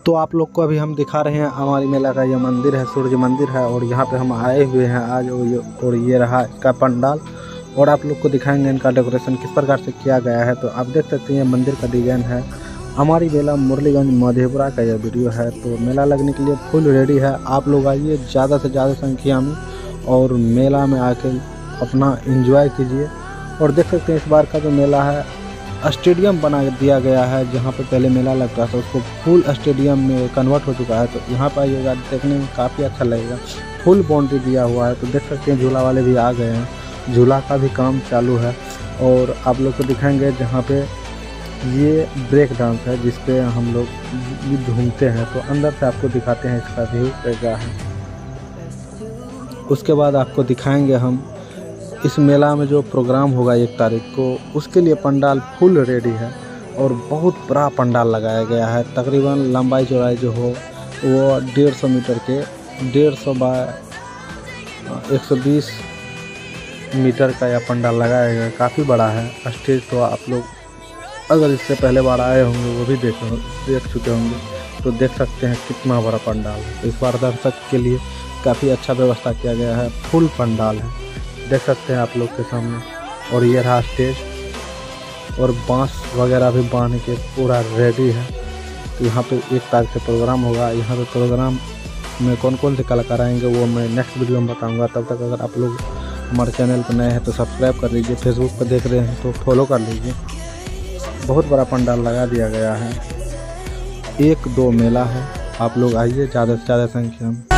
तो आप लोग को अभी हम दिखा रहे हैं हमारी मेला का ये मंदिर है, सूर्य मंदिर है, और यहाँ पे हम आए हुए हैं आज। और ये रहा इसका पंडाल, और आप लोग को दिखाएंगे इनका डेकोरेशन किस प्रकार से किया गया है। तो आप देख सकते हैं मंदिर का डिजाइन है। हमारी मेला मुरलीगंज मधेपुरा का यह वीडियो है। तो मेला लगने के लिए फुल रेडी है। आप लोग आइए ज़्यादा से ज़्यादा संख्या में और मेला में आके अपना एंजॉय कीजिए। और देख सकते हैं इस बार का जो मेला है स्टेडियम बना दिया गया है। जहाँ पे पहले मेला लगता था उसको फुल स्टेडियम में कन्वर्ट हो चुका है। तो यहाँ पर आइएगा, देखने में काफ़ी अच्छा लगेगा। फुल बाउंड्री दिया हुआ है। तो देख सकते हैं झूला वाले भी आ गए हैं, झूला का भी काम चालू है। और आप लोग को दिखाएंगे जहाँ पे ये ब्रेक डांस है जिस पे हम लोग घूमते हैं। तो अंदर से आपको दिखाते हैं इसका व्यू कैसा है। उसके बाद आपको दिखाएंगे हम इस मेला में जो प्रोग्राम होगा 1 तारीख को, उसके लिए पंडाल फुल रेडी है। और बहुत बड़ा पंडाल लगाया गया है। तकरीबन लंबाई चौड़ाई जो हो वो 150 मीटर के 150 बाय 120 मीटर का यह पंडाल लगाया गया है। काफ़ी बड़ा है स्टेज। तो आप लोग अगर इससे पहले बार आए होंगे वो भी देख चुके होंगे। तो देख सकते हैं कितना बड़ा पंडाल है। इस बार दर्शक के लिए काफ़ी अच्छा व्यवस्था किया गया है। फुल पंडाल है, देख सकते हैं आप लोग के सामने। और ये रहा स्टेज, और बांस वगैरह भी बांध के पूरा रेडी है। तो यहाँ पे 1 तारीख से प्रोग्राम होगा। यहाँ पे प्रोग्राम में कौन कौन से कलाकार आएंगे वो मैं नेक्स्ट वीडियो में बताऊंगा। तब तक अगर आप लोग हमारे चैनल पर नए हैं तो सब्सक्राइब कर लीजिए। फेसबुक पर देख रहे हैं तो फॉलो कर लीजिए। बहुत बड़ा पंडाल लगा दिया गया है। 1-2 मेला है। आप लोग आइए ज़्यादा से ज़्यादा संख्या में।